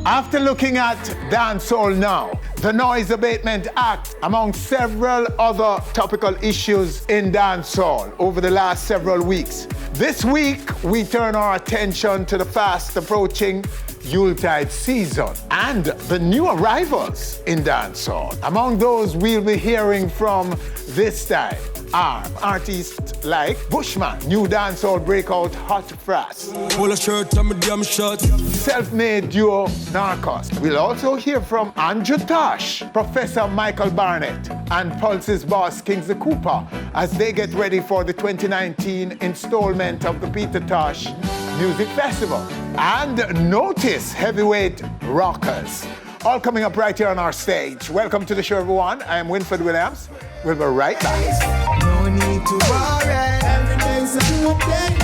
After looking at Dancehall now, the Noise Abatement Act, among several other topical issues in dancehall over the last several weeks, this week we turn our attention to the fast approaching Yuletide season and the new arrivals in dancehall. Among those we'll be hearing from this time are artists like Bushman, new dancehall breakout Hotfrass, pull a shirt on my damn shirt, self-made duo Narcos. We'll also hear from Andrew Tosh, Professor Michael Barnett, and Pulse's boss Kingsley as they get ready for the 2019 installment of the Peter Tosh Music Festival, and Notis heavyweight Rokaz. All coming up right here on our stage. Welcome to the show, everyone. I am Winford Williams. We'll be right back. No need to worry. Every day's a good day.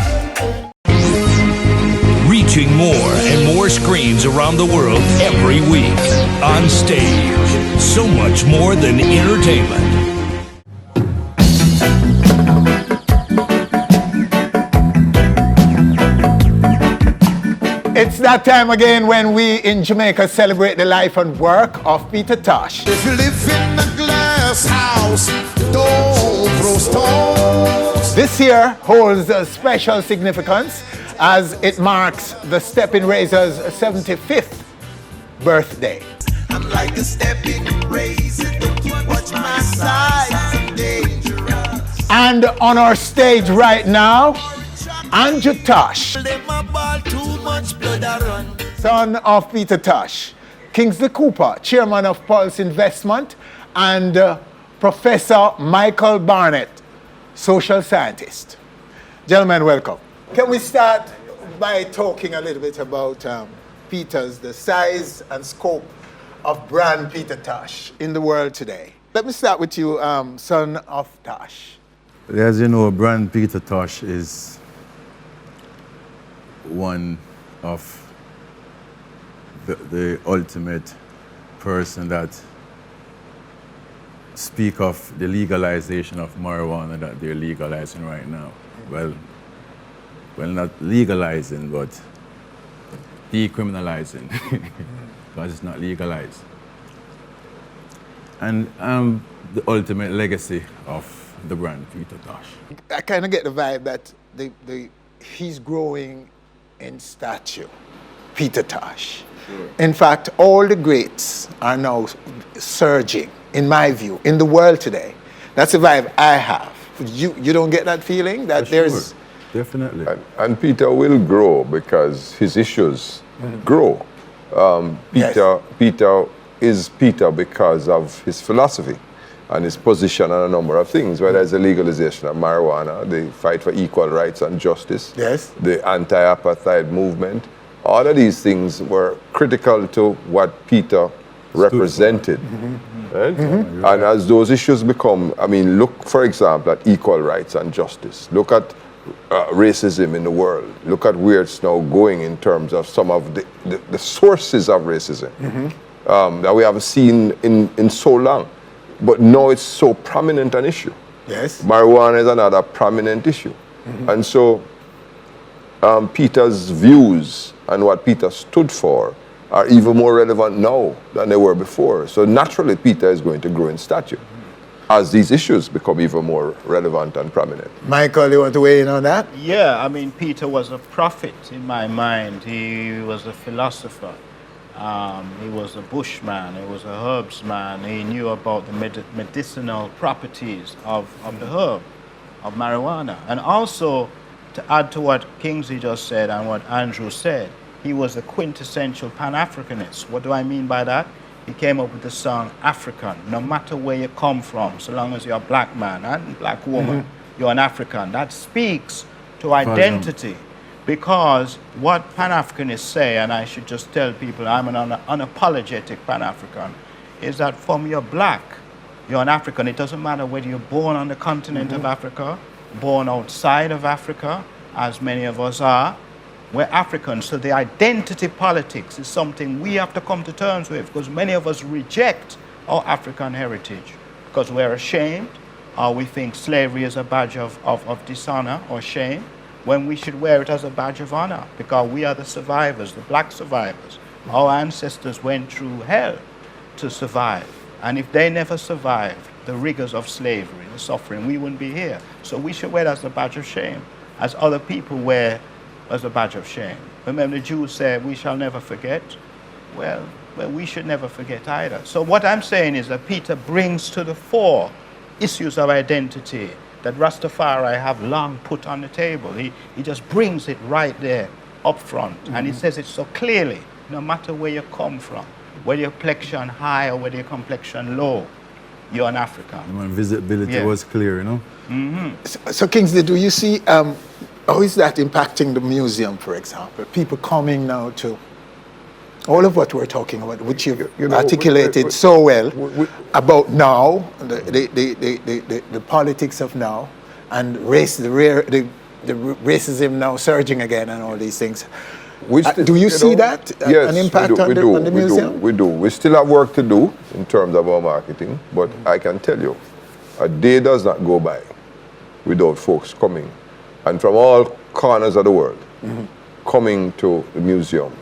Reaching more and more screens around the world every week. On stage, so much more than entertainment. It's that time again when we in Jamaica celebrate the life and work of Peter Tosh. If you live in a glass house, don't throw stones. This year holds a special significance as it marks the Stepping Razor's 75th birthday. I'm like a stepping razor, don't you watch my size, I'm dangerous. And on our stage right now, Andrew Tosh, son of Peter Tosh, Kingsley Cooper, chairman of Pulse Investment, and Professor Michael Barnett, social scientist. Gentlemen, welcome. Can we start by talking a little bit about the size and scope of brand Peter Tosh in the world today? Let me start with you, son of Tosh. As you know, brand Peter Tosh is one of the ultimate person that speak of the legalization of marijuana that they're legalizing right now. Well, not legalizing, but decriminalizing, because it's not legalized. And the ultimate legacy of the brand Peter Tosh. I kind of get the vibe that he's growing in stature, Peter Tosh. Sure. In fact, all the greats are now surging, in my view, in the world today. That's the vibe I have. You don't get that feeling that there's... Sure. Definitely. And Peter will grow because his issues grow. Peter is Peter because of his philosophy and his position on a number of things, whether it's the legalization of marijuana, the fight for equal rights and justice, the anti-apartheid movement. All of these things were critical to what Peter represented. Right? And as those issues become, I mean, look, for example, at equal rights and justice. Look at racism in the world. Look at where it's now going in terms of some of the sources of racism that we haven't seen in so long. But now it's so prominent an issue. Yes. Marijuana is another prominent issue. And so Peter's views and what Peter stood for are even more relevant now than they were before. So naturally, Peter is going to grow in stature as these issues become even more relevant and prominent. Michael, you want to weigh in on that? Yeah, I mean, Peter was a prophet in my mind. He was a philosopher. He was a bushman. He was a herbsman. He knew about the medicinal properties of the herb, of marijuana. And also, to add to what Kingsley just said and what Andrew said, he was a quintessential Pan-Africanist. What do I mean by that? He came up with the song African. No matter where you come from, so long as you're a black man and black woman, you're an African. That speaks to identity. Because what Pan-Africanists say, and I should just tell people I'm an unapologetic Pan-African, is that from you're black, you're an African. It doesn't matter whether you're born on the continent of Africa, born outside of Africa, as many of us are, we're Africans. So the identity politics is something we have to come to terms with, because many of us reject our African heritage because we're ashamed, or we think slavery is a badge of dishonor or shame, when we should wear it as a badge of honor, because we are the survivors, the black survivors Our ancestors went through hell to survive. And if they never survived the rigors of slavery, the suffering, we wouldn't be here. So we should wear that as a badge of shame, as other people wear as a badge of shame. Remember, the Jews said, we shall never forget. Well, we should never forget either. So what I'm saying is that Peter brings to the fore issues of identity that Rastafari have long put on the table. He just brings it right there up front. And he says it so clearly, no matter where you come from, whether your complexion high or whether your complexion low, you're an African. Visibility was clear, you know? So Kingsley, do you see, how is that impacting the museum, for example? People coming now to all of what we're talking about, which you've articulated so well about now, the politics of now, and the racism now surging again and all these things. Do you see that, yes, an impact on the museum? We do. We still have work to do in terms of our marketing, but I can tell you, a day does not go by without folks coming, and from all corners of the world, coming to the museum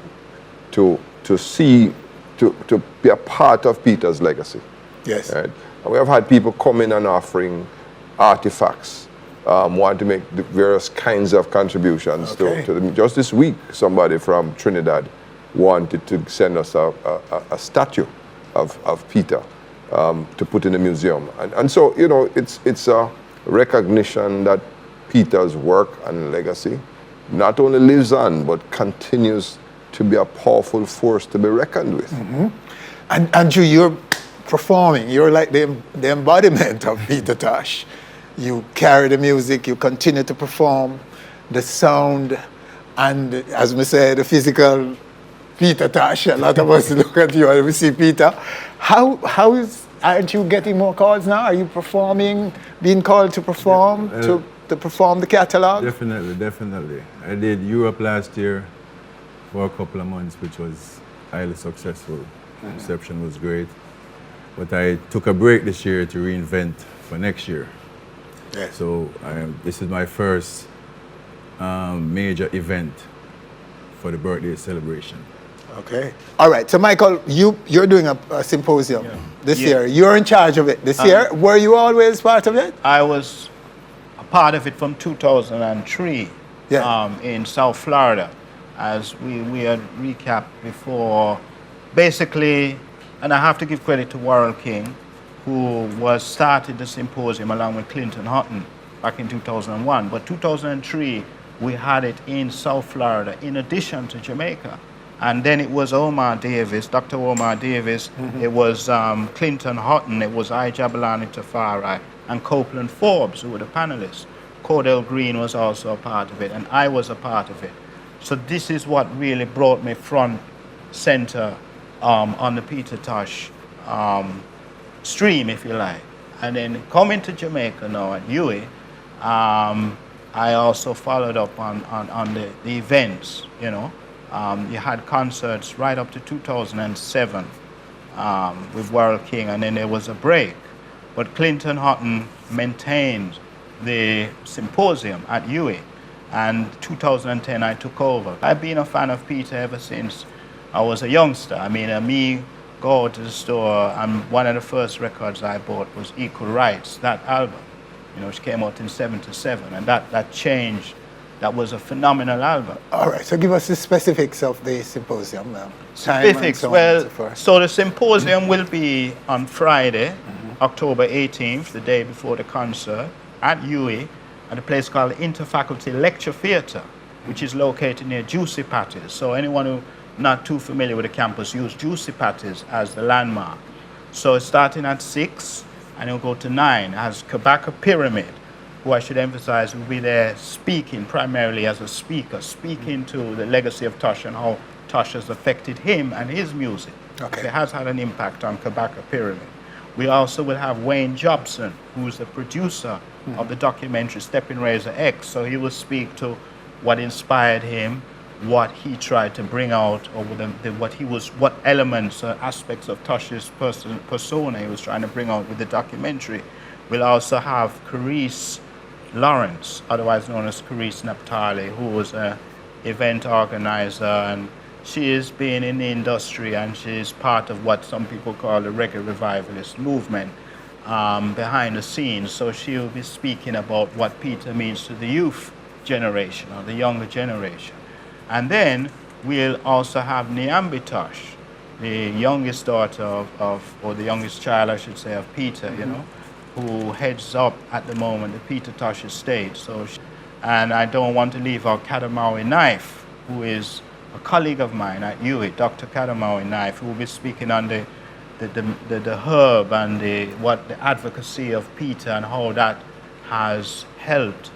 to see, to be a part of Peter's legacy. Yes. Right? And we have had people come in and offering artifacts, want to make the various kinds of contributions to them. Just this week, somebody from Trinidad wanted to send us a statue of Peter to put in the museum. And so, you know, it's a recognition that Peter's work and legacy not only lives on, but continues to be a powerful force to be reckoned with. And Andrew, you're performing. You're like the embodiment of Peter Tosh. You carry the music, you continue to perform, the sound, and as we say, the physical Peter Tosh. A lot of us look at you and we see Peter. Aren't you getting more calls now? Are you performing, being called to perform, to perform the catalog? Definitely. I did Europe last year for a couple of months, which was highly successful. Reception was great. But I took a break this year to reinvent for next year. Yes. So this is my first major event for the birthday celebration. Okay. All right. So Michael, you're doing a symposium this year. You're in charge of it this year. Were you always part of it? I was a part of it from 2003 in South Florida. As we had recapped before, basically, and I have to give credit to Warrell King, who started the symposium along with Clinton Hutton back in 2001. But 2003, we had it in South Florida, in addition to Jamaica. And then it was Omar Davis, Dr. Omar Davis, it was Clinton Hutton, it was I. Jabulani Tafari, and Copeland Forbes, who were the panelists. Cordell Green was also a part of it, and I was a part of it. So this is what really brought me front center on the Peter Tosh stream, if you like. And then coming to Jamaica now at UWI, I also followed up on the events, you know. You had concerts right up to 2007 with Warrell King, and then there was a break. But Clinton Hutton maintained the symposium at UWI. And 2010, I took over. I've been a fan of Peter ever since I was a youngster. I mean, me go to the store, and one of the first records I bought was Equal Rights, that album, you know, which came out in '77, and that changed. That was a phenomenal album. All right, so give us the specifics of the symposium now. Specifics, so the symposium will be on Friday, October 18th, the day before the concert, at UWI, at a place called the Interfaculty Lecture Theatre, which is located near Juicy Patties. So anyone who not too familiar with the campus, use Juicy Patties as the landmark. So it's starting at 6, and it'll go to 9, as Kabaka Pyramid, who I should emphasize will be there speaking primarily as a speaker, speaking to the legacy of Tosh and how Tosh has affected him and his music. Okay. It has had an impact on Kabaka Pyramid. We also will have Wayne Jobson, who's the producer of the documentary Stepping Razor X. So he will speak to what inspired him, what he tried to bring out, or what elements, aspects of Tosh's persona he was trying to bring out with the documentary. We'll also have Carice Lawrence, otherwise known as Carice Naphtali, who was an event organizer and she has been in the industry and she is part of what some people call the reggae revivalist movement behind the scenes. So she will be speaking about what Peter means to the youth generation or the younger generation. And then we'll also have Andrew Tosh, the youngest daughter or the youngest child, I should say, of Peter, you know, who heads up at the moment the Peter Tosh estate. So, and I don't want to leave out Kadamawi Knife, who is a colleague of mine at UIT, Dr. Kadamawi Knife, who will be speaking on the herb and the advocacy of Peter and how that has helped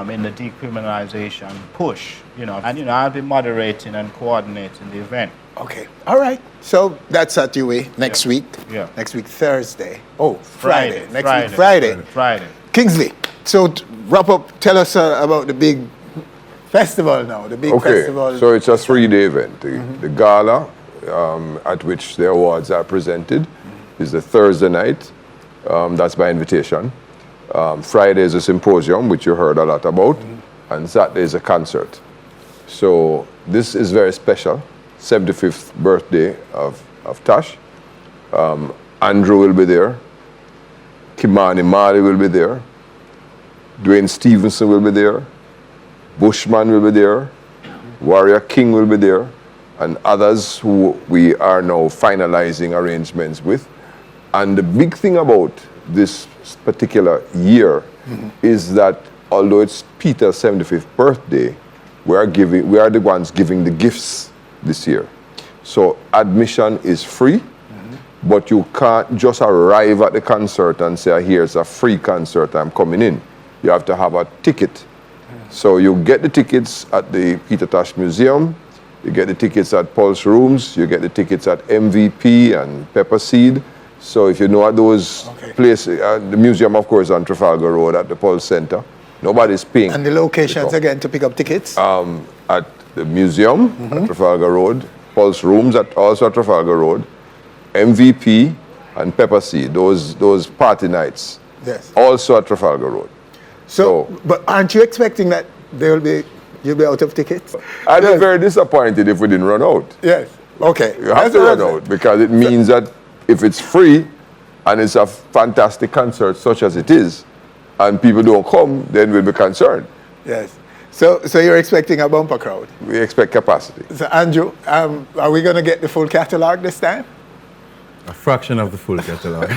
in the decriminalization push, you know. And, you know, I'll be moderating and coordinating the event. Okay, all right. So that's at UA next week. Yeah. Next week, Thursday. Oh, Friday. Next Friday. week, Friday. Friday. Kingsley, so to wrap up, tell us about the big festival now, the big festival. So it's a 3-day event. The gala, at which the awards are presented, is the Thursday night. That's by invitation. Friday is a symposium, which you heard a lot about, and Saturday is a concert. So this is very special, 75th birthday of Tosh. Andrew will be there. Kimani Mali will be there. Dwayne Stevenson will be there. Bushman will be there. Warrior King will be there. And others who we are now finalizing arrangements with. And the big thing about this particular year is that although it's Peter's 75th birthday, we are the ones giving the gifts this year. So admission is free, but you can't just arrive at the concert and say, here's a free concert, I'm coming in. You have to have a ticket. So you get the tickets at the Peter Tosh Museum, you get the tickets at Pulse Rooms, you get the tickets at MVP and Pepper Seed. So if you know at those places, the museum, of course, on Trafalgar Road at the Pulse Center, nobody's paying. And the locations again to pick up tickets? At the museum at Trafalgar Road, Pulse Rooms also at Trafalgar Road, MVP and Pepper Seed, those party nights, also at Trafalgar Road. So, but aren't you expecting that you'll be out of tickets? I'd be very disappointed if we didn't run out. Yes. Okay. You have to run out because it means that if it's free and it's a fantastic concert such as it is, and people don't come, then we'll be concerned. Yes. So you're expecting a bumper crowd? We expect capacity. So Andrew, are we going to get the full catalog this time? A fraction of the full catalog.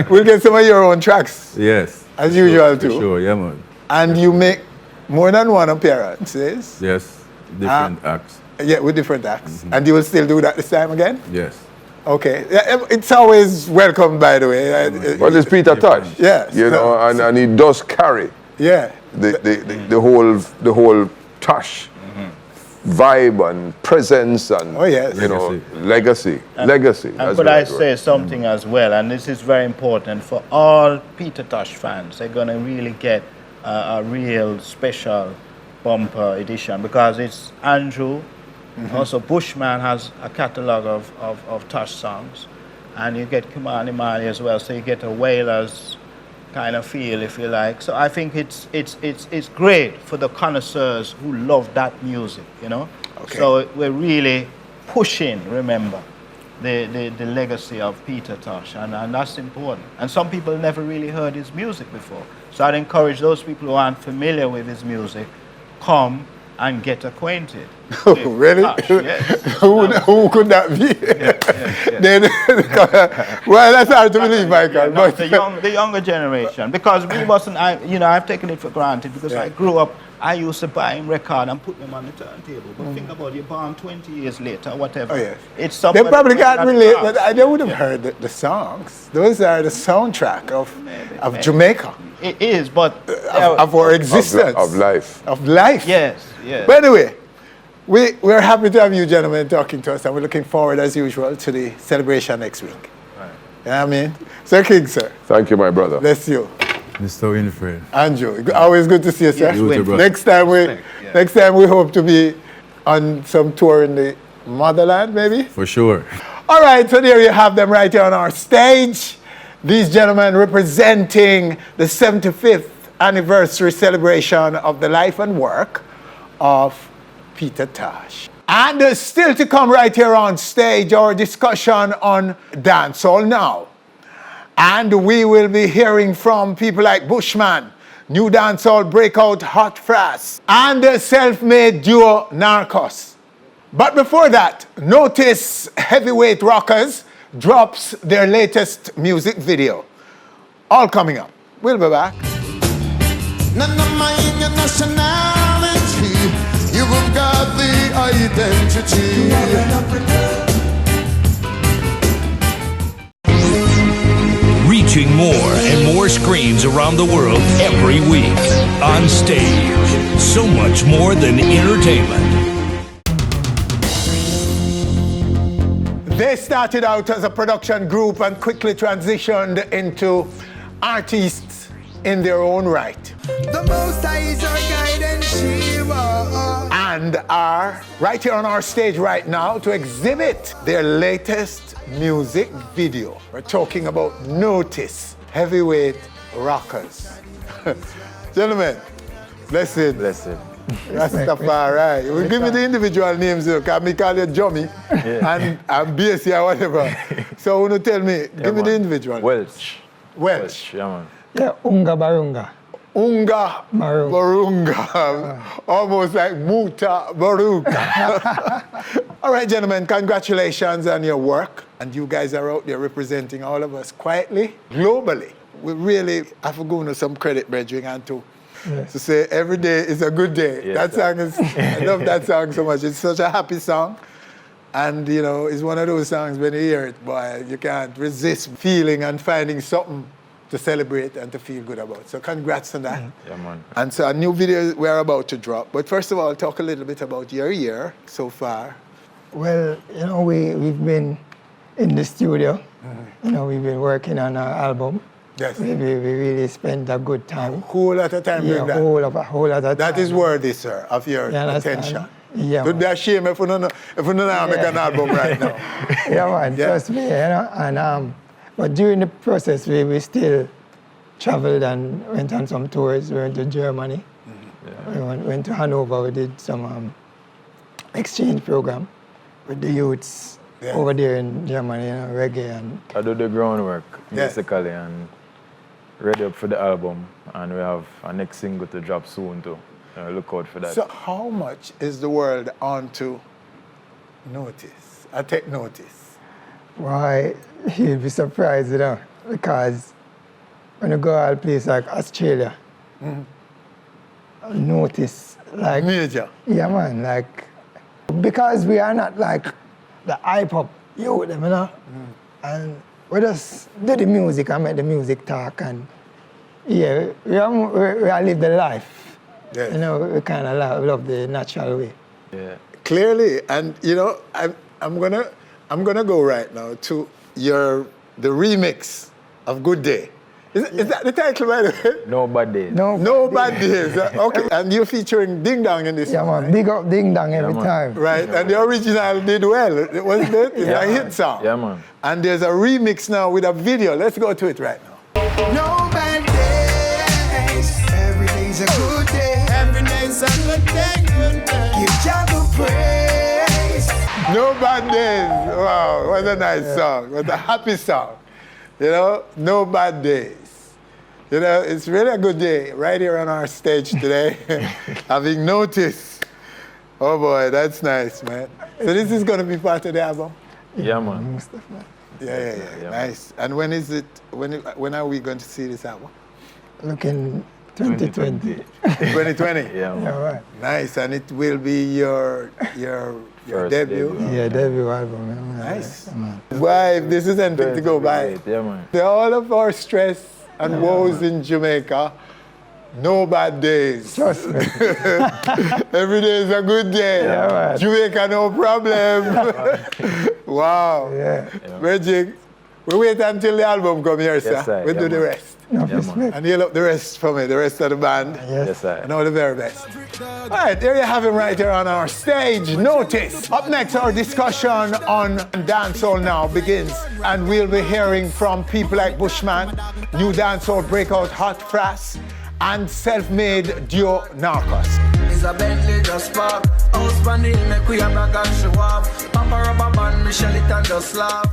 We'll get some of your own tracks. Yes. As usual too. Sure, yeah, man. And you make more than one appearances? Yes, different acts. Yeah, with different acts. And you will still do that this time again? Yes. Okay. It's always welcome, by the way. But it's Peter Tosh. Yes. You know, and he does carry the whole Tosh vibe and presence and you know, legacy. And could I say something as well? And this is very important for all Peter Tosh fans. They're going to really get a real special bumper edition because it's Andrew. Also, Bushman has a catalogue of Tosh songs, and you get Kimani Mali as well. So you get a Wailers kind of feel, if you like. So I think it's great for the connoisseurs who love that music, you know. Okay. So we're really pushing, remember, the legacy of Peter Tosh, and that's important. And some people never really heard his music before. So I'd encourage those people who aren't familiar with his music, come and get acquainted. Oh, really? Tosh, yes. Who could that be? Then, well, that's hard to believe, Michael. No, the younger generation, because we wasn't. I've taken it for granted because I grew up. I used to buy him record and put them on the turntable. But think about it, you're born 20 years later, whatever. Oh, yes. It's they probably can't relate, but they would have heard the songs. Those are the soundtrack of Jamaica. It is, but of our existence. Of life. Of life. Yes, yes. But anyway, we're happy to have you gentlemen talking to us, and we're looking forward, as usual, to the celebration next week. Right. You know what I mean? Sir King, sir. Thank you, my brother. Bless you. Mr. Winfred. Andrew, always good to see you, sir. Yes, next time we hope to be on some tour in the motherland, maybe? For sure. All right, so there you have them right here on our stage. These gentlemen representing the 75th anniversary celebration of the life and work of Peter Tosh. And still to come right here on stage, our discussion on Dancehall now. And we will be hearing from people like Bushman, new dancehall breakout Hotfrass, and the self-made duo Narcos. But before that, Notis heavyweight Rokaz drops their latest music video. All coming up. We'll be back. None of mind your nationality. You've got the identity. Reaching more and more screens around the world every week. On stage, so much more than entertainment. They started out as a production group and quickly transitioned into artists in their own right. The Most High is our guide and shield. And are right here on our stage right now to exhibit their latest music video. We're talking about Notis, heavyweight Rokaz. Gentlemen, blessed. Blessed. Rastafari. You give me the individual names, because me call you Jummy and BSC or whatever. So when you tell me, give me the individual. Welch. Welch. Yeah, man. Yeah, Unga Barunga. Unga Barunga. Almost like Muta Baruka. All right, gentlemen, congratulations on your work. And you guys are out there representing all of us quietly, globally. We really have to go into some credit, brethren, and to say every day is a good day. Yes, that song is, I love that song so much. It's such a happy song. And, you know, it's one of those songs when you hear it, boy, you can't resist feeling and finding something to celebrate and to feel good about. So congrats on that. Yeah, man. And so a new video we're about to drop. But first of all, talk a little bit about your year so far. Well, you know, we've been in the studio. You know, we've been working on our album. Yes. We really spent a good time. Whole lot of time doing that. Whole lot of time. That is worthy, sir, of your attention. Yeah, Would be a shame if we don't make an album right now. Yeah, man, trust me, you know. And, but during the process, we still traveled and went on some tours. We went to Germany. We went to Hanover. We did some exchange program with the youths over there in Germany, you know, reggae. And I do the groundwork musically and ready up for the album. And we have a next single to drop soon too. Look out for that. So how much is the world on to Notis? I take notice. Why, you'll be surprised, you know, because when you go to a place like Australia, Notis, like... Major. Yeah, man, like... Because we are not like the hype-up youth, you know? And we just do the music and make the music talk, and yeah, we live the life. Yes. You know, we kind of love the natural way. Yeah. Clearly, and you know, I'm gonna go right now to the remix of Good Day. Is that the title, by the way? No Bad Days. No Bad Days. Okay, and you're featuring Ding Dong in this Yeah, one, man, big up Ding Dong every time. Right, and the original did well, wasn't it? It's a hit song. Yeah, man. And there's a remix now with a video. Let's go to it right now. No bad days. Every day's a good day. Every day's a good day. Give God the praise. No Bad Days. Wow, what a nice song. What a happy song. You know, No Bad Days. You know, it's really a good day right here on our stage today. Having Notis. Oh boy, that's nice, man. So this is going to be part of the album? Yeah, man. Yeah. Nice. And when is it? When are we going to see this album? Looking 2020. 2020. Yeah, man. Yeah, right. Nice. And it will be your First debut. Yeah, debut album. Yeah, Nice. man. Why, if this is anything to go by. Yeah, man. All of our stress and woes in Jamaica, no bad days. Trust me. Every day is a good day. Yeah, man. Jamaica, no problem. Wow. Yeah. Reggie, we wait until the album come here, sir. Yes, sir. We Yeah, do the man. rest. No, Yeah, respect. man. And heal up the rest for me, the rest of the band. Yes, sir. And all the very best. All right, there you have him right here on our stage. Notis. Up next, our discussion on Dancehall now begins. And we'll be hearing from people like Bushman, new Dancehall breakout Hotfrass, and self-made Duo Narkoz. Is a Bentley just park. House van the hill, make we a brag and show off. Papa rubber band, Michelle it and just laugh.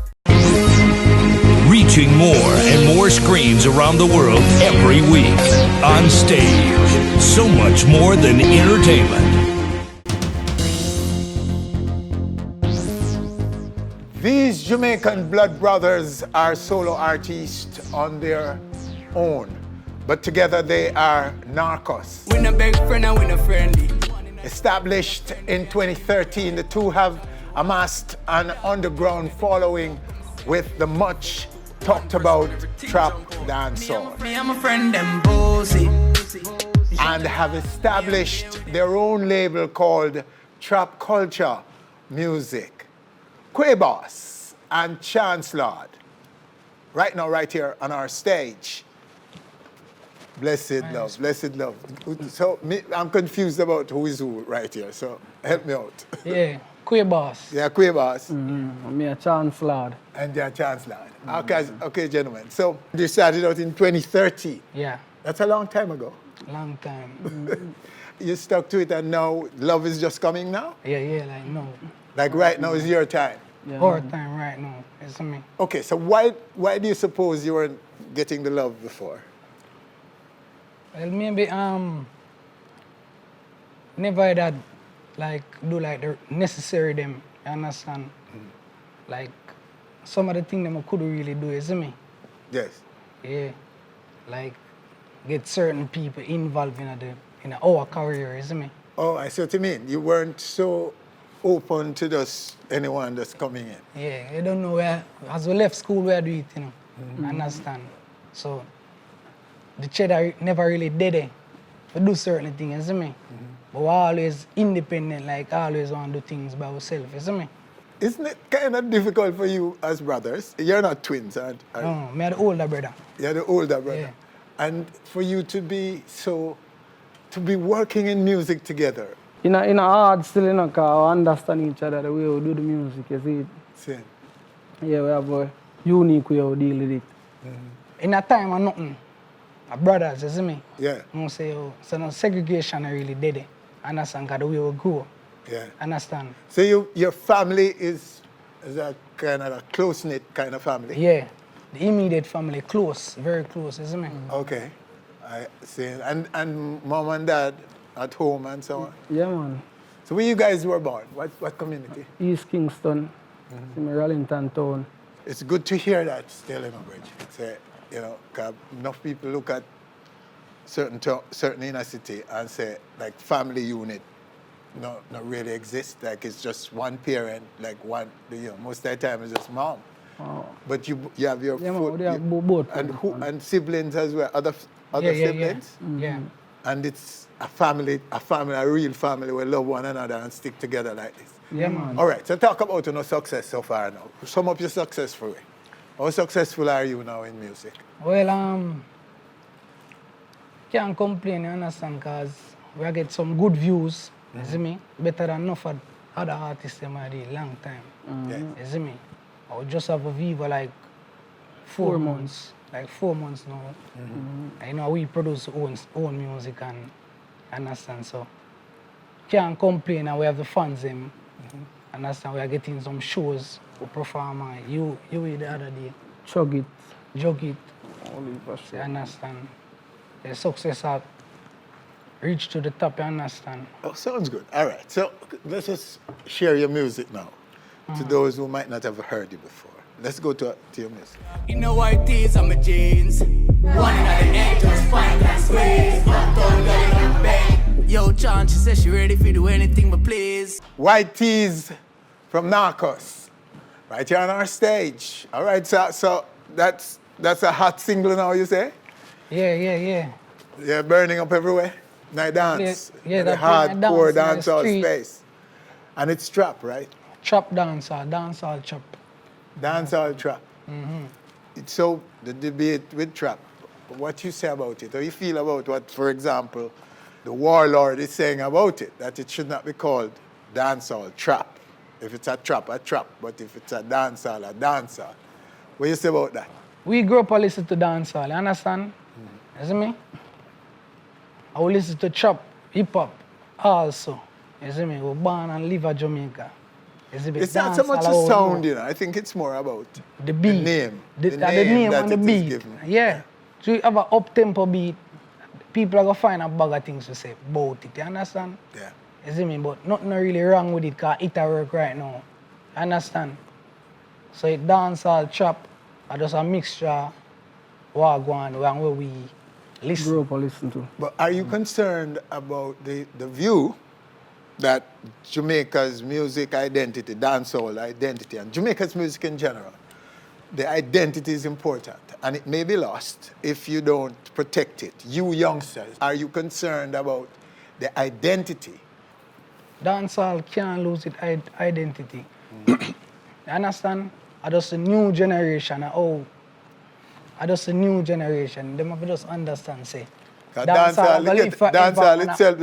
Reaching more and more screens around the world every week. On stage, so much more than entertainment. These Jamaican blood brothers are solo artists on their own, but together they are Narcos. We no big friend and we no friendly. Established in 2013, the two have amassed an underground following with the much talked about trap dancehall, Me and my friend them bossy. and have established their own label called Trap Culture Music. Quabos and Chance Lord, right now, right here on our stage. Blessed love, blessed love. So I'm confused about who is who right here, so help me out. Yeah, Quabos. Yeah, Quabos. Me a Chance Lord. And your Chance Lord. Okay, gentlemen. So you started out in 2013. Yeah, That's a long time ago. long time. You stuck to it, and now love is just coming now? Yeah, like no. Like right now is your time. Our time right now, it's me. Okay, so why do you suppose you weren't getting the love before? Well, maybe never had that, like do like the necessary them. You understand? Like some of the things them I could really do, is me. Yes. Yeah, like get certain people involved in our career, is me. Oh, I see what you mean. You weren't so open to just anyone that's coming in. Yeah, you don't know where, as we left school, where do it, you know. Understand? So, the cheddar never really did it. We do certain things, you see me? But we're always independent, like always want to do things by ourselves, you see me? Isn't it kind of difficult for you as brothers? You're not twins, aren't you? No, me the older brother. You're the older brother. Yeah. And for you to be working in music together. In a hard still, you know, because we understand each other the way we do the music, you see. Same. Yeah, we have a unique way we deal with it. In a time of nothing, our brothers, you see me? Yeah. You know, say, oh, so no segregation I really did it. Understand? Because the way we grow. Yeah. Understand? So your family is a kind of a close-knit kind of family? Yeah. The immediate family, close, very close, you see me? Okay. I see. And mom and dad at home and so on? Yeah, man. So where you guys were born? What community? East Kingston, in Rollington town. It's good to hear that still in a bridge. Say, you know, 'cause enough people look at certain inner city and say, like, family unit not really exist. Like, it's just one parent, like one, you know, most of the time it's just mom. Oh. But you have your both. and siblings as well, other siblings? Yeah. And it's a family, a real family where love one another and stick together like this. Yeah, man. All right, so talk about your success so far now. Sum up your success story. How successful are you now in music? Well, can't complain, you understand, because we get some good views, you see me? Better than enough other artists in my long time, you see me? I would just have a Viva like 4 months, like 4 months now. And, you know, we produce own music and understand, so can't complain, and we have the fans them. Understand, we are getting some shows, we perform, you the other day. Jug it. Only for sure. You understand? The success have reached to the top, you understand? Oh, sounds good. All right, so let's just share your music now to those who might not have heard you before. Let's go to your music. In the white tees and my jeans. One in the egg, just fine and squeeze. Uptown girl in the bed. Yo, Chan, she says she ready for do anything but please. White Tees from Narcos, right here on our stage. All right, so that's a hot single now, you say? Yeah. Yeah, burning up everywhere. Night dance. Yeah, the that hardcore dance in the dancehall street. space. And it's trap, right? Trap dancehall trap. Dancehall trap. So the debate with trap, what you say about it? How you feel about what, for example, the warlord is saying about it, that it should not be called dancehall trap. If it's a trap, but if it's a dancehall, a dancehall. What do you say about that? We grew up and listen to dancehall, you understand? You see me? I will listen to trap, hip hop also. You see me? We're born and live in Jamaica. It's not so much a sound, you know. I think it's more about the beat. The name. The name and the beat. Yeah. So you have an up-tempo beat, people are going to find a bag of things to say about it. You understand? Yeah. You see me? But nothing really wrong with it because it work right now. You understand? So it dancehall, trap, are just a mixture what go on where we listen. Grow up or listen to. But are you concerned about the view that Jamaica's music identity, dancehall identity, and Jamaica's music in general, the identity is important and it may be lost if you don't protect it? You youngsters, are you concerned about the identity? Dancehall can't lose its identity. You understand? I just a new generation. I just a new generation. They must just understand, say. Dancehall itself,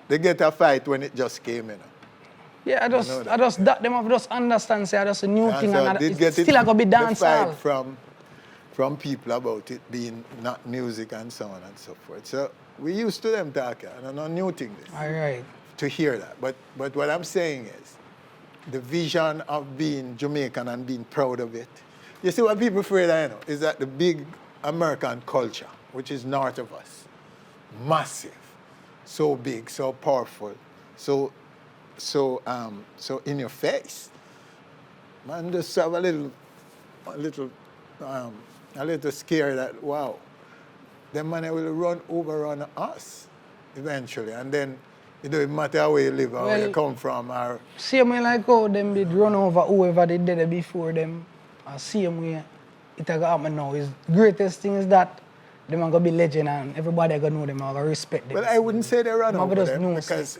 they get a fight when it just came in. Yeah, they must just understand, say, I just a new thing and it's still going to be dancehall. From people about it being not music and so on and so forth. So we used to them talking, and I'm not new thing this. All right. To hear that. But what I'm saying is, the vision of being Jamaican and being proud of it. You see what people afraid of, you know, is that the big American culture, which is north of us, massive, so big, so powerful, so in your face. Man, just have a little scared that, wow, them man will overrun us eventually, and then it doesn't matter where you live or where you come from. Or same way like how them did run over whoever they did it before them. Same way it going to happen now. The greatest thing is that them are going to be legend and everybody going to know them and going to respect them. Well, I wouldn't say they run over them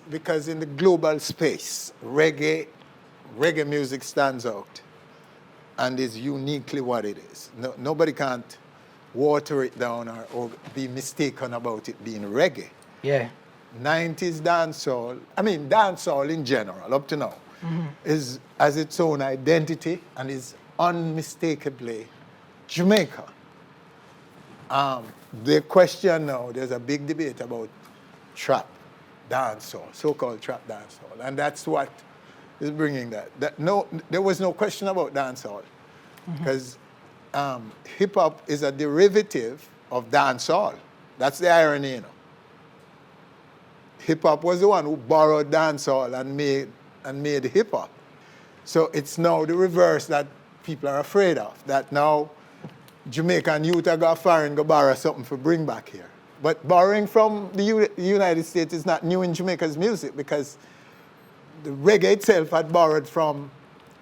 because in the global space, reggae music stands out and is uniquely what it is. Nobody can't water it down or be mistaken about it being reggae. Yeah. 90s dancehall in general, up to now, has its own identity and is unmistakably Jamaica. The question now, there's a big debate about trap dancehall, so-called trap dancehall, and that's what is bringing that. There was no question about dancehall, because hip-hop is a derivative of dancehall. That's the irony, you know. Hip-hop was the one who borrowed dancehall and made hip-hop. So it's now the reverse that people are afraid of, that now Jamaican youth are going far and go borrow something for bring back here. But borrowing from the United States is not new in Jamaica's music, because the reggae itself had borrowed from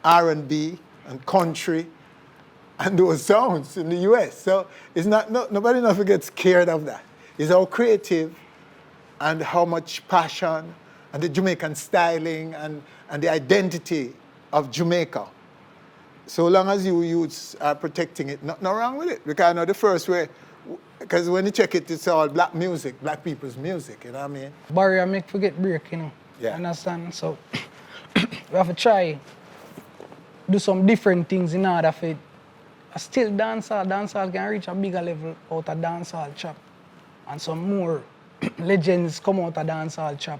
R&B and country and those sounds in the US. So it's nobody never gets scared of that. It's how creative and how much passion and the Jamaican styling and the identity of Jamaica. So long as you youths are protecting it, nothing wrong with it. Because I know the first way, because when you check it, it's all black music, black people's music, you know what I mean? Barrier make forget break, you know. Yeah. Understand? So we have to try do some different things in order for it. Still dancehall can reach a bigger level out of dancehall chop. And some more legends come out of dancehall chop.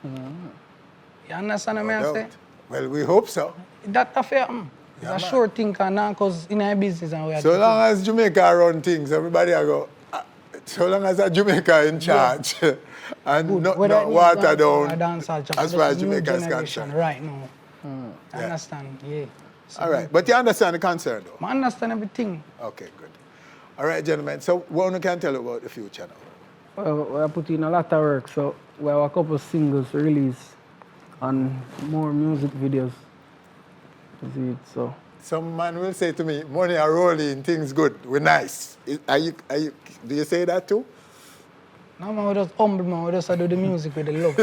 You understand what I say? Well, we hope so. That's a fair. It's a sure thing, because Narcos in our business. And we so long as Jamaica run things, everybody will go, so long as Jamaica in charge, and not water down as far as Jamaica is concerned. Right now. I understand, yeah. So all right, but you understand the concern, though? I understand everything. Okay, good. All right, gentlemen, so what can you tell about the future now? Well, we are putting a lot of work, so we have a couple of singles released and more music videos. So some man will say to me, money are rolling, things good, we're nice. Do you say that too? No, man, we just humble, man. We just do the music with the love.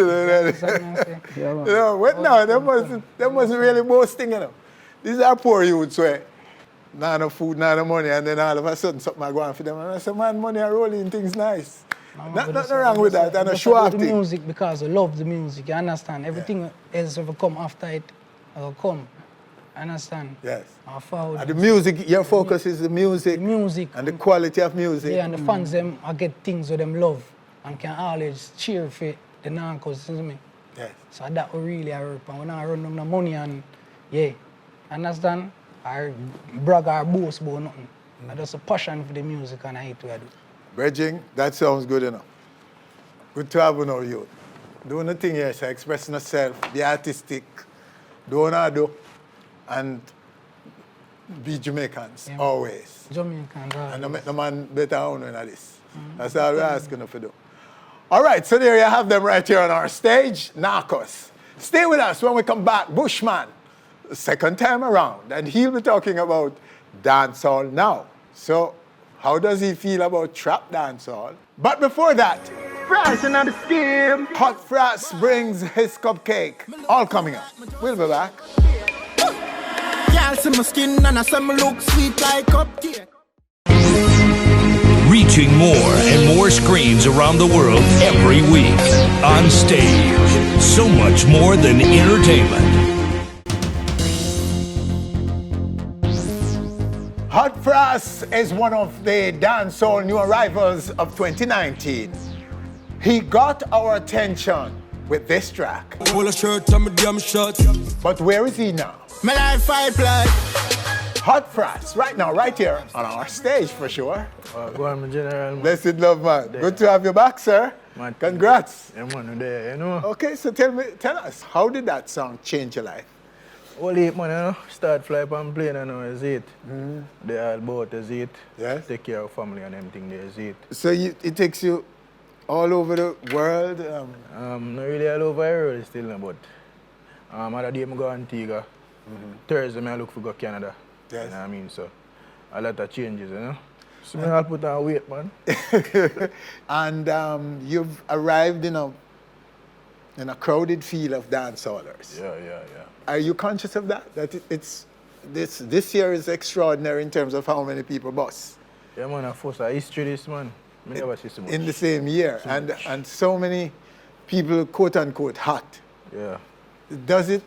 Yeah, man. No, what now? They must really boasting, you know. These are poor youths where not enough food, not enough money, and then all of a sudden something are going for them. And I say, man, money are rolling, things nice. Nothing wrong with that, and a show off thing. We do the music because we love the music, you understand? Everything else will come after it, will come. Understand? Yes. And the music, your focus is the music. The music. And the quality of music. Yeah, and the fans, them, I get things with them love and can always cheer for the Narcos, you see me? Yes. So that we really hurt. And we not run down the money and, yeah, understand? Or brag or boast about nothing. I just a passion for the music and I hate what I do. Bridging, that sounds good enough. Good to have you now, youth. Doing the thing here, so expressing yourself, be artistic, do what I do, and be Jamaicans, always. Jamaicans, always. And make the man better own than this. That's all we're asking for do. All right, so there you have them right here on our stage, Narcos. Stay with us when we come back, Bushman, second time around, and he'll be talking about dancehall now. So, how does he feel about trap dancehall? But before that, Frass and the scheme. Hotfrass brings his cupcake. All coming up. We'll be back. Y'all see my skin and I say me look sweet like cupcake. Reaching more and more screens around the world every week. Onstage. So much more than entertainment. Hotfrass is one of the dancehall new arrivals of 2019. He got our attention with this track. Pull a shirt on my damn shirt. But where is he now? My life I play. Hotfrass, right now, right here on our stage for sure. Go on, my general. Blessed love, man. Good to have you back, sir. Man. Congrats. Yeah, man, there, you know. Okay, so tell us, how did that song change your life? All eight, man, you know. Start fly on plane, you know, is it. They all about is it. Yes. Take care of family and everything, there is it. So it takes you all over the world? Not really all over the world still, no, but other day I go Antigua. Thursday I look for go Canada. Yes. You know what I mean? So a lot of changes, you know. So I'll put on weight, man. And you've arrived in a crowded field of dancehallers. Yeah. Are you conscious of that? That this year is extraordinary in terms of how many people bust? Yeah, man, I force a history this, man. I never see so much. In the same year. And so many people, quote unquote, hot. Yeah. Does it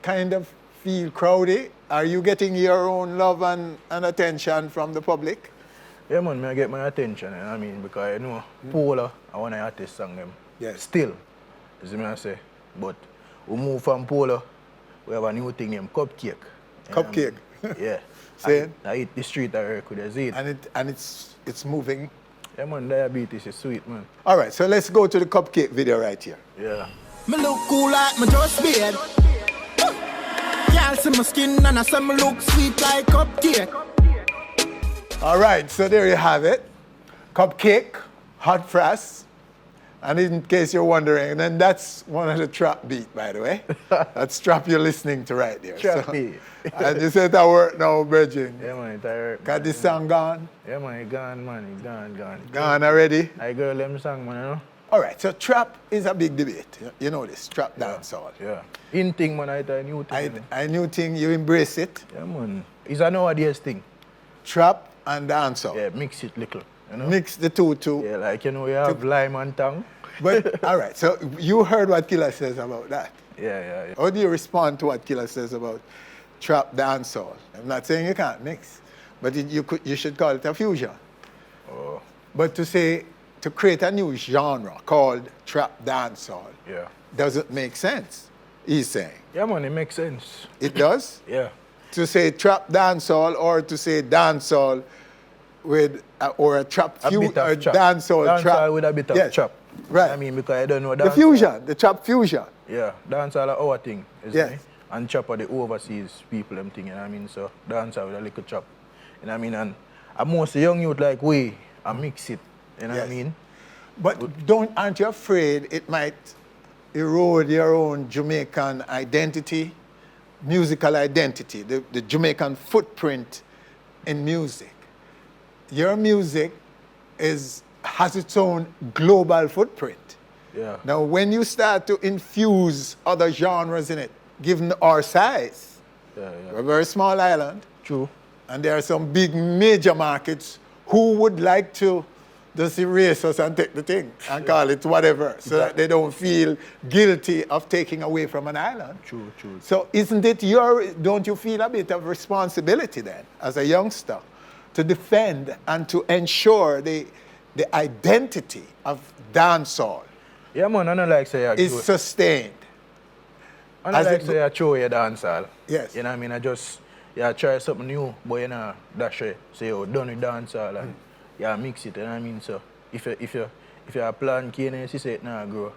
kind of feel crowded? Are you getting your own love and attention from the public? Yeah, man, I get my attention, you know what I mean? Because you know, Polo, I want to artist song them. Yes. Still, you see me I say. But we move from Polo, we have a new thing named Cupcake. Cupcake? Yeah. Saying? I eat the street I work with, it. And it's moving? Yeah, man, diabetes is sweet, man. All right, so let's go to the Cupcake video right here. Yeah. Me look cool like my just beard. Y'all see my skin and I say me look sweet like cupcake. All right, so there you have it. Cupcake, Hotfrass. And in case you're wondering, then that's one of the trap beat, by the way. That's trap you're listening to right there. Trap beat. And you said that work now, Virgin. Yeah, man, it hurt. Got this song gone? Yeah, man, it gone, man, it gone. Gone already? I girl them song, man, you know. All right, so trap is a big debate. You know this, trap dancehall. Yeah. In thing, man, it's a new thing. A new thing, you embrace it. Yeah, man. It's a nowadays thing. Trap and dancehall. Yeah, mix it little. You know? Mix the two too. Yeah, like, you know, we have lime and tongue. But, all right, so you heard what Killer says about that. Yeah. How do you respond to what Killer says about trap dancehall? I'm not saying you can't mix, but you should call it a fusion. Oh. But to create a new genre called trap dancehall doesn't make sense, he's saying. Yeah, man, it makes sense. It does? Yeah. To say trap dancehall or to say dancehall with, or a trap fusion, or dancehall trap. With a bit of trap. Right. I mean, because I don't know dancehall. The fusion, the trap fusion. Yeah, dancehall are our thing, isn't Yes. it? And trap are the overseas people, them thing, you know what I mean? So dancehall with a little trap, you know what I mean? And most young youth like we, I mix it, you know what I mean? But aren't you afraid it might erode your own Jamaican identity, musical identity, the Jamaican footprint in music? Your music has its own global footprint. Yeah. Now, when you start to infuse other genres in it, given our size, we're a very small island. True. And there are some big major markets who would like to just erase us and take the thing and call it whatever, so that they don't feel guilty of taking away from an island. True. So don't you feel a bit of responsibility then, as a youngster, to defend and to ensure the identity of dancehall yeah, man, I don't like say is sustained? I like say I show you dancehall. Yes. You know what I mean? I just try something new, but you know, that's right. So you're done with dancehall and mix it, you know what I mean? So if you plant cane, you say it now grow.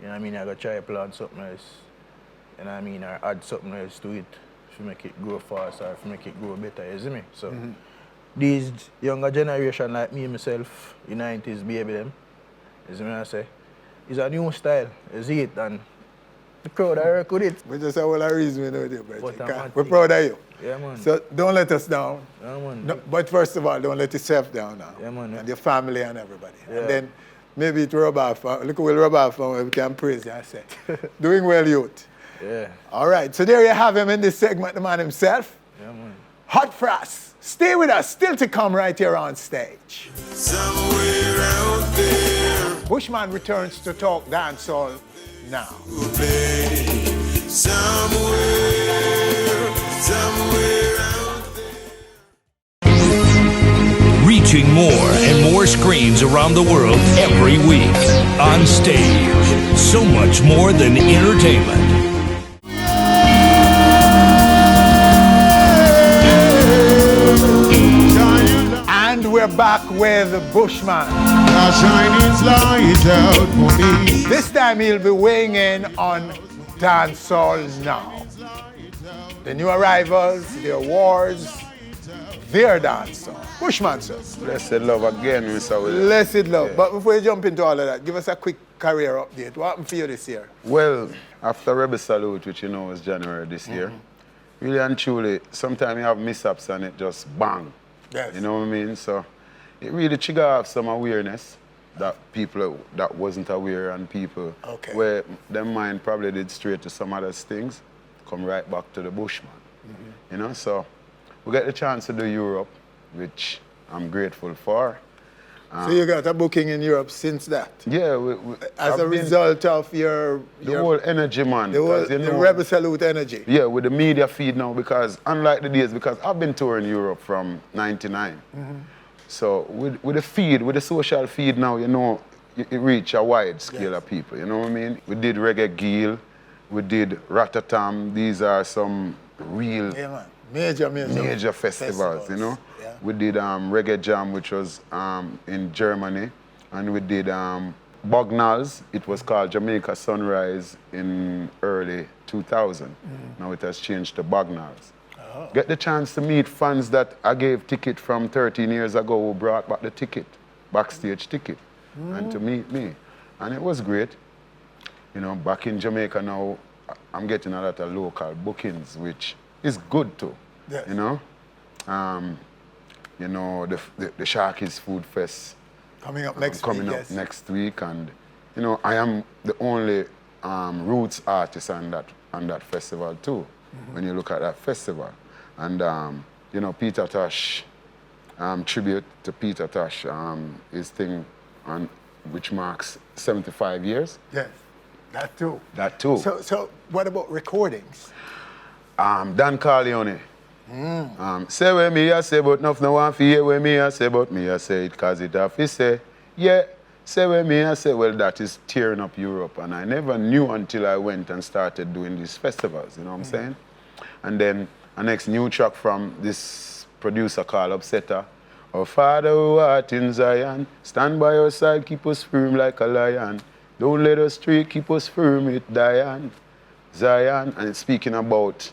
You know what I mean? I gotta try plant something else. You know what I mean? Or add something else to it to make it grow faster or to make it grow better, you see me? So these younger generation like me myself, in the 90s baby them, you see me I say? It's a new style, you see it, and the crowd I work with it. We just have all the reason we know it, brother. We're proud of you. Yeah, man. So don't let us down. Yeah, man. No, but first of all, don't let yourself down now. Yeah, man. And your family and everybody. Yeah. And then maybe it rub off. Look, we'll rub off and we can praise you, I said. Doing well, youth. Yeah. All right, so there you have him in this segment, the man himself. Yeah, man. Hotfrass. Stay with us, still to come right here on stage. Somewhere out there. Bushman returns to talk dancehall now. Somewhere out there. Reaching more and more screens around the world every week. On stage. So much more than entertainment. And we're back with Bushman. This time he'll be weighing in on dancehall now. The new arrivals, the awards, their dancehall. Bushman, sir. Blessed love again, Mr. William. Blessed love. Yeah. But before you jump into all of that, give us a quick career update. What happened for you this year? Well, after Rebel Salute, which you know was January this year, really and truly, sometimes you have mishaps and it just bang. Yes. You know what I mean? So it really trigger off some awareness that people that wasn't aware and people where their mind probably did straight to some other things, come right back to the Bushman. You know, so we get the chance to do Europe, which I'm grateful for. So you got a booking in Europe since that? Yeah. As a result of your whole energy, man. The Rebel Salute energy. Yeah, with the media feed now, because unlike the days, because I've been touring Europe from '99. So with the feed, with the social feed now, you know, it reach a wide scale of people, you know what I mean? We did Reggae Geel, we did Ratatam. These are some real major festivals, you know? Yeah. We did Reggae Jam, which was in Germany, and we did Bugnals. It was called Jamaica Sunrise in early 2000. Now it has changed to Bugnals. Get the chance to meet fans that I gave ticket from 13 years ago who brought back the ticket, backstage ticket, and to meet me. And it was great. You know, back in Jamaica now, I'm getting a lot of local bookings, which is good too. Yes. You know? You know, the Sharkies Food Fest coming up next next week, and you know, I am the only roots artist on that festival too. When you look at that festival, and you know, Peter Tosh, tribute to Peter Tosh, his thing on which marks 75 years. Yes, that too. That too. So what about recordings? Dan Corleone. Say what me I say, but nothing no one fear what me I say, but me I say it cause it have to say. Yeah, say what me I say, well that is tearing up Europe, and I never knew until I went and started doing these festivals, you know what I'm saying? And then a next new track from this producer called Upsetter. Our Father who art in Zion, stand by our side, keep us firm like a lion. Don't let us stray, keep us firm with Zion. And it's speaking about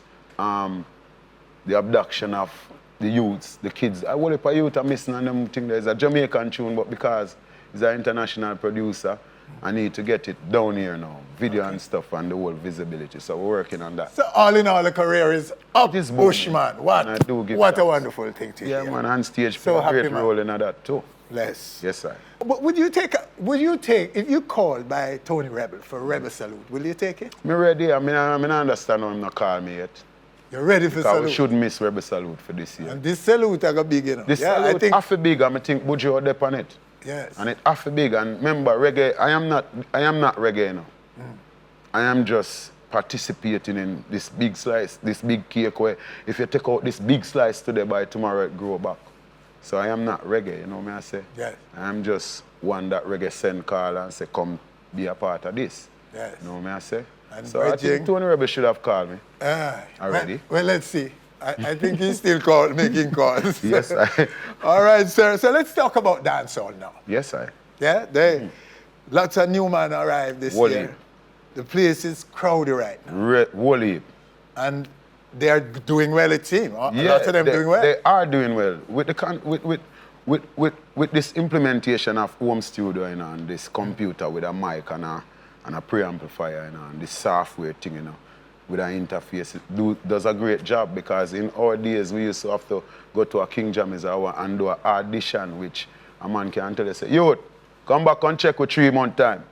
the abduction of the youths, the kids. I wonder if a youth are missing and them think there's a Jamaican tune, but because he's an international producer, I need to get it down here now, video and stuff, and the whole visibility. So we're working on that. So all in all, the career is up, Bushman. What a wonderful thing to hear. Yeah, man, on stage, so play a great role in that too. Bless. Yes, sir. But would you take, if you called by Tony Rebel for Rebel Salute, will you take it? Me ready. I mean, I understand why I'm not calling me yet. You're ready for Salute? We shouldn't miss Rebel Salute for this year. And this Salute I got big, you know. This Salute, I think, half a big, and I think Bujo are up on it. Yes. And it half a big, and remember, reggae, I am not reggae, you know. I am just participating in this big slice, this big cake where if you take out this big slice today, by tomorrow it grow back. So I am not reggae, you know what I say? Yes. I am just one that reggae send call and say, come be a part of this. Yes. You know what I say? And so I think Tony Rebel should have called me already. Well, let's see. I think he's still making calls. Yes, I. All right, sir. So let's talk about dancehall now. Yes, I. Yeah, lots of new men arrived this year. The place is crowded right now. Wally. And they're doing well, it seems. Lots of them doing well. They are doing well. With this implementation of home studio, you know, and this computer with a mic and a preamplifier, you know, and this software thing, you know, with an interface, it does a great job, because in our days we used to have to go to a King Jammy's and do an audition, which a man can tell you, say, yo, come back and check with 3 months time.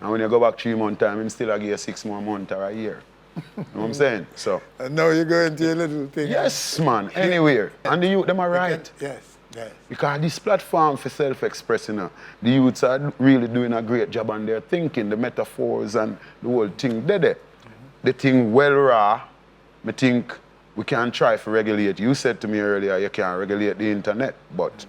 And when you go back 3 months time, him still give you 6 more months or a year. You know what I'm saying? So. And now you're going to your little thing. Yes, man, anywhere. And the youth, them are right. Yes. Yes. Because this platform for self-expressing, the youths are really doing a great job, and they're thinking the metaphors and the whole thing. The thing well raw, I think we can try to regulate. You said to me earlier you can't regulate the internet, but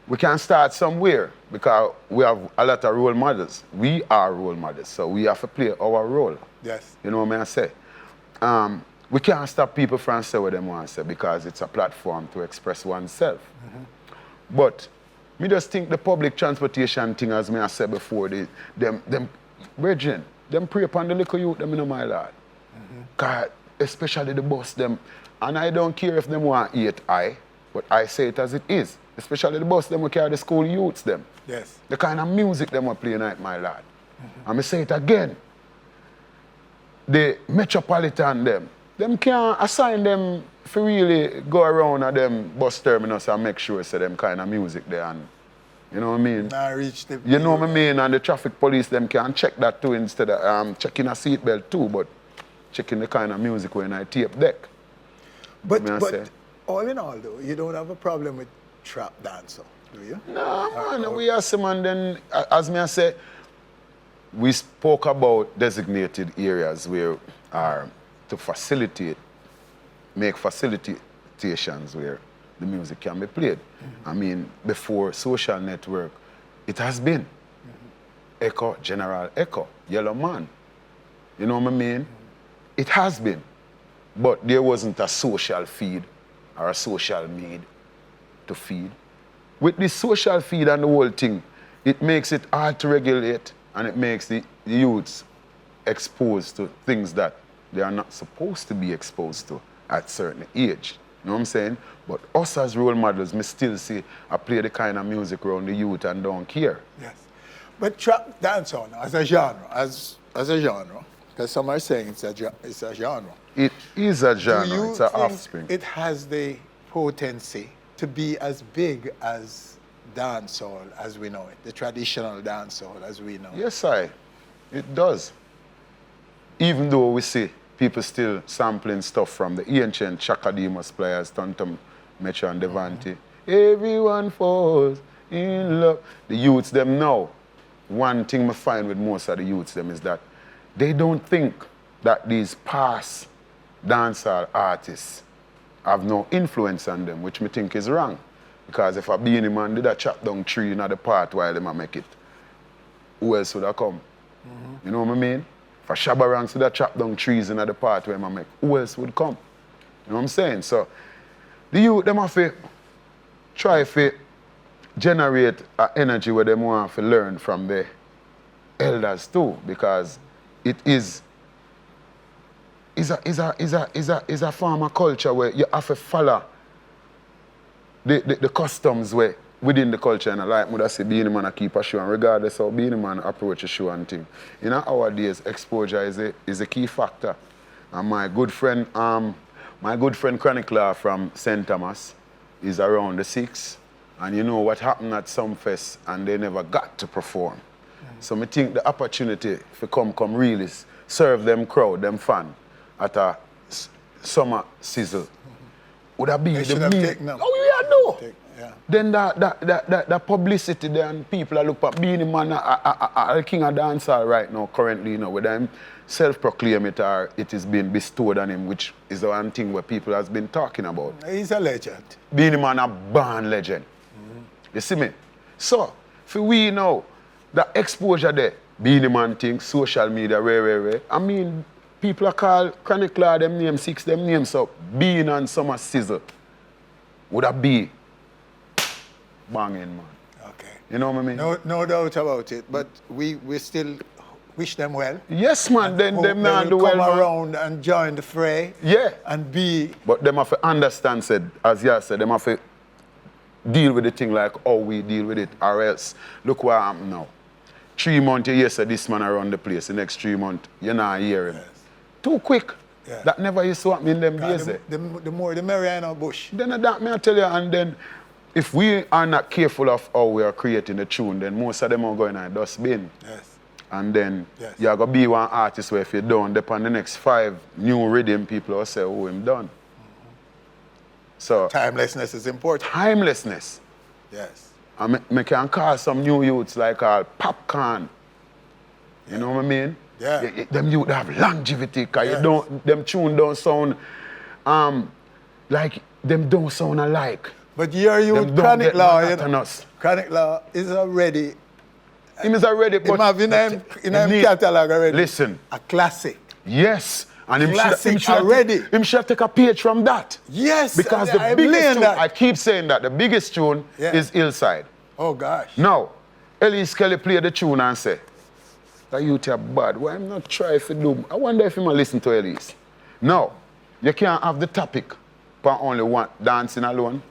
we can start somewhere, because we have a lot of role models. We are role models, so we have to play our role. Yes. You know what I say? We can't stop people from saying what they want to say, because it's a platform to express oneself. But me just think the public transportation thing, as I said before, them Virgin, them prey upon the little youth, them, you know, my lord. God, especially the bus, them. And I don't care if them want to eat but I say it as it is. Especially the bus, them will carry the school youths, them. Yes. The kind of music them will play tonight, my lord. And I say it again. The metropolitan, them can't assign them to really go around at them bus terminus and make sure say them kind of music there, and you know what I mean? You know what I mean? And the traffic police them can check that too, instead of checking a seatbelt too, but checking the kind of music when I tape deck. But all in all though, you don't have a problem with trap dancehall, do you? No, man, we are some, and then as I say, we spoke about designated areas where to make facilitations where the music can be played. I mean, before social network, it has been Echo, General Echo, Yellow Man. You know what I mean? It has been. But there wasn't a social feed or a social need to feed. With this social feed and the whole thing, it makes it hard to regulate, and it makes the youths exposed to things that they are not supposed to be exposed to at certain age. You know what I'm saying? But us as role models, me still see I play the kind of music around the youth and don't care. Yes. But trap dancehall as a genre, as a genre, because some are saying it's a genre. It is a genre, Do you it's an think offspring. it has the potency to be as big as dancehall as we know it, the traditional dancehall as we know it? Yes, it does. Even though we see people still sampling stuff from the ancient Chakademus players, Tontum, Metro and Devante. Everyone falls in love. The youths them now, one thing I find with most of the youths them is that they don't think that these past dancehall artists have no influence on them, which I think is wrong. Because if a Beanie Man did a chop down tree in the part while they make it, who else would have come? You know what I mean? If a Shabba Ranks would have chopped down trees in the part where I make, who else would come? You know what I'm saying? So the youth, them have to try to generate an energy where they want to learn from the elders too, because it is a form of culture where you have to follow the customs where within the culture, and like I say, Beanie Man keep a show, and regardless how Beanie Man approach a show and thing. In our days, exposure is a key factor. And my good friend Chronicler from St. Thomas is around the 6, and you know what happened at some fest, and they never got to perform. So I think the opportunity to come really serve them crowd, them fan, at a summer sizzle would have been the mean. Oh yeah, no. Yeah. Then the publicity there, and people are look at Beanie Man a king of dancehall right now, currently, you know, whether him self-proclaim it or it is being bestowed on him, which is the one thing where people has been talking about. He's a legend. Beanie Man a born legend. You see me? So, for we know, the exposure there, Beanie Man thing, social media, rare. I mean, people are called Chronic Law, them name 6, them names up. Bean and Summer Sizzle. Would that be banging, man? Okay. You know what I mean? No doubt about it, but we still wish them well. Yes, man. Then hope them they not will do well, come man. around and join the fray. Yeah. And be. But them have to understand, said, as you said, them have to deal with the thing like how we deal with it, or else look what happened now. 3 months, you say this man around the place. The next 3 months, you're not hearing. Yes. Too quick. Yeah. That never used to happen in them days. The more the merrier in our bush. Then that me I tell you, and then if we are not careful of how we are creating the tune, then most of them are going in a dustbin. Yes. And then you're going to be one artist where if you're done, upon the next 5 new rhythm, people will say, oh, I'm done. So timelessness is important. Timelessness. Yes. And I can call some new youths like popcorn. You know what I mean? Yeah. Them youth have longevity, cause you don't, them tune don't sound like them don't sound alike. But you're Chronic Law, you know. Chronic Law is already. Him is already, but in him catalog already. Listen. A classic. Yes. And him should take a page from that. Yes. Because the biggest tune, I keep saying that, the biggest tune is Hillside. Oh gosh. Now, Elise Kelly played the tune and say, that youth are bad. Why I'm not trying to do? I wonder if you might listen to Elise. No, you can't have the topic for only one dancing alone.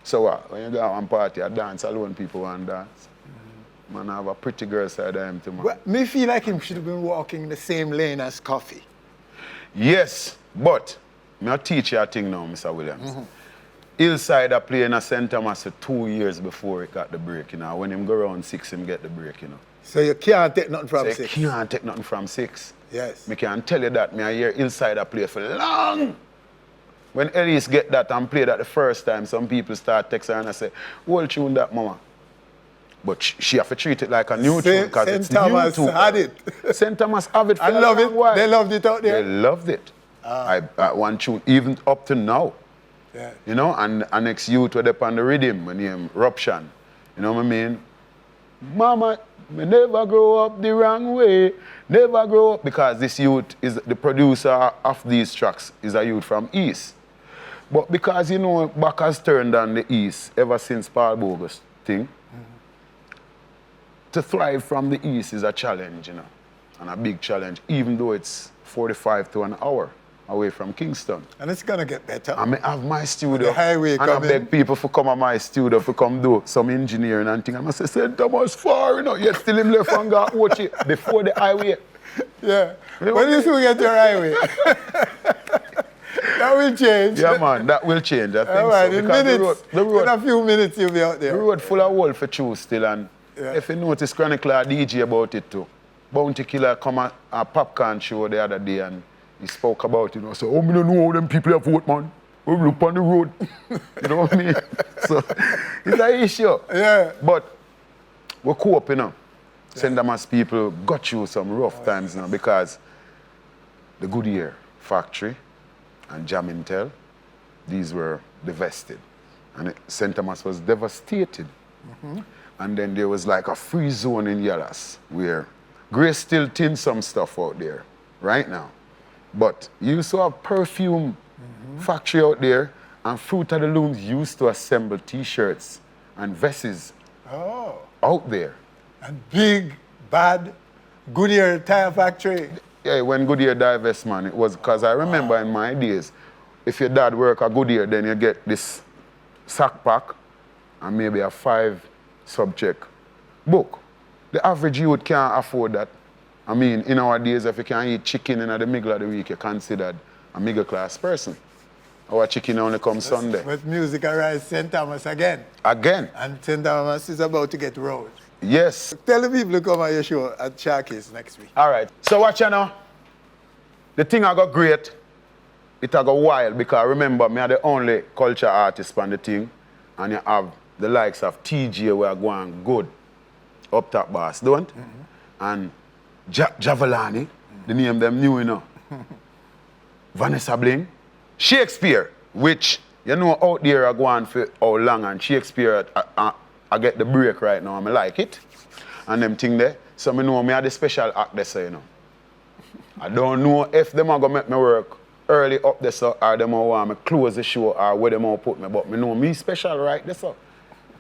So what? When you go out and party, I dance alone, people want to dance. Man, I have a pretty girl side of him too, man. Well, me feel like him should have been walking in the same lane as Coffee. Yes, but me I teach you a thing now, Mr. Williams. Hillside I play in a St. Thomas 2 years before he got the break, you know. When him go around 6, him get the break, you know. So you can't take nothing from 6? You can't take nothing from 6. Yes. Me can tell you that. Me I hear Hillside I play for long. When Elise get that and play that the first time, some people start texting her and I say, hold tune that, mama. But she have to treat it like a new tune because it's new tune. St. Thomas had it. St. Thomas have it for I love it. They loved it out there. They loved it. I one tune, even up to now. Yeah. You know, and next youth were up on the rhythm, my name Ruption. You know what I mean? Mama, me never grow up the wrong way. Never grow up. Because this youth is the producer of these tracks is a youth from East. But because, you know, back has turned on the East ever since Paul Bogus thing, to thrive from the East is a challenge, you know, and a big challenge, even though it's 45 to an hour away from Kingston. And it's going to get better. I may have my studio, the highway and I beg people to come to my studio to come do some engineering and things. And I say, St. Thomas far, you know, yet still him left and got watch it before the highway. Yeah. When you still get your highway? That will change. Yeah, man, that will change. I think all right, so. In minutes, the road, in a few minutes you'll be out there. The road full of wolf for choose still, and if you notice, Chronicler DJ about it too. Bounty Killer come at a popcorn show the other day and he spoke about it, you know. So, oh, me don't know how them people have vote, man. We look on the road. You know what I mean? So, it's an issue. Yeah. But we cope, you know. St. Thomas people got through some rough times now because the Goodyear factory and Jam Intel, these were divested. And St. Thomas was devastated. And then there was like a free zone in Yallas where Grace still tins some stuff out there right now. But you used to have perfume factory out there, and Fruit of the Looms used to assemble T-shirts and vests out there. And big, bad Goodyear tire factory. Yeah, when Goodyear divest, man, it was because I remember in my days, if your dad work at Goodyear, then you get this sack pack and maybe a 5-subject book. The average youth can't afford that. I mean, in our days, if you can eat chicken in the middle of the week, you're considered a middle class person. Our chicken only comes Sunday. But music arrives St. Thomas again. Again. And St. Thomas is about to get rolled. Yes. Tell the people to come on your show at Sharky's next week. All right. So watch you now. The thing I got great, it I got wild because remember, me are the only culture artist on the thing, and you have the likes of TJ where are going good. Up top boss, don't? And Javelani, the name them new, you know. Vanessa Bling. Shakespeare, which, you know, out there are going for how long, and Shakespeare, I get the break right now, I like it. And them thing there. So I know me are the special act there, so, you know. I don't know if them are going to make me work early up there, so, or them want me close the show, or where them want put me. But me know me special right there, so.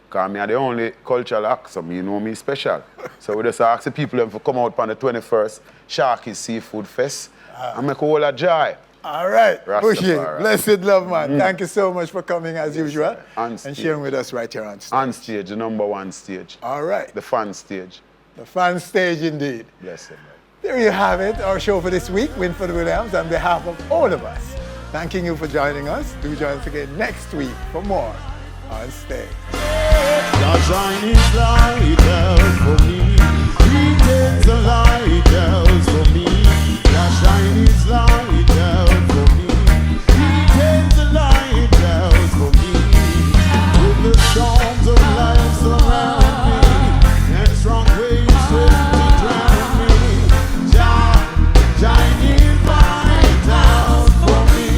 Because me are the only cultural act, so me know me special. So we just ask the people them to come out on the 21st, Sharky's Seafood Fest, and make a whole of joy. All right, Bushy, Rastafari. blessed love, man. Thank you so much for coming as usual On and sharing with us right here on stage. On stage, the #1 stage. All right. The fan stage. The fan stage indeed. Bless him. There you have it, our show for this week. Winford Williams, on behalf of all of us, thanking you for joining us. Do join us again next week for more On Stage. The shine is light out for me. He takes the light out for me. The shine is light out for me. He takes the light out for me. With the storms of life surround me and strong waves swift to drown me. Shine is light out for me.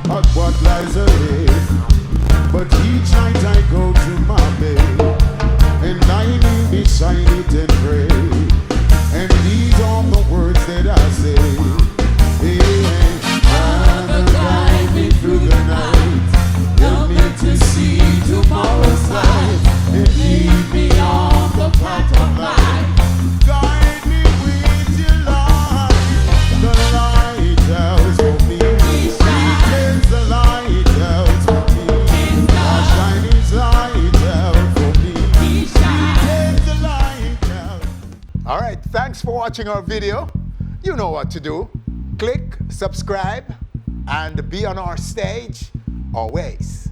But what lies ahead? But each night I go to my bed, and I need beside it and pray. And these are the words that I say. Hey, Father, guide me through the night. Help me to see tomorrow's light, and lead me on the path of life. Guide me with your light, the lighthouse for me. Is the lighthouse for me. All right, thanks for watching our video. You know what to do. Click, subscribe, and be on our stage always.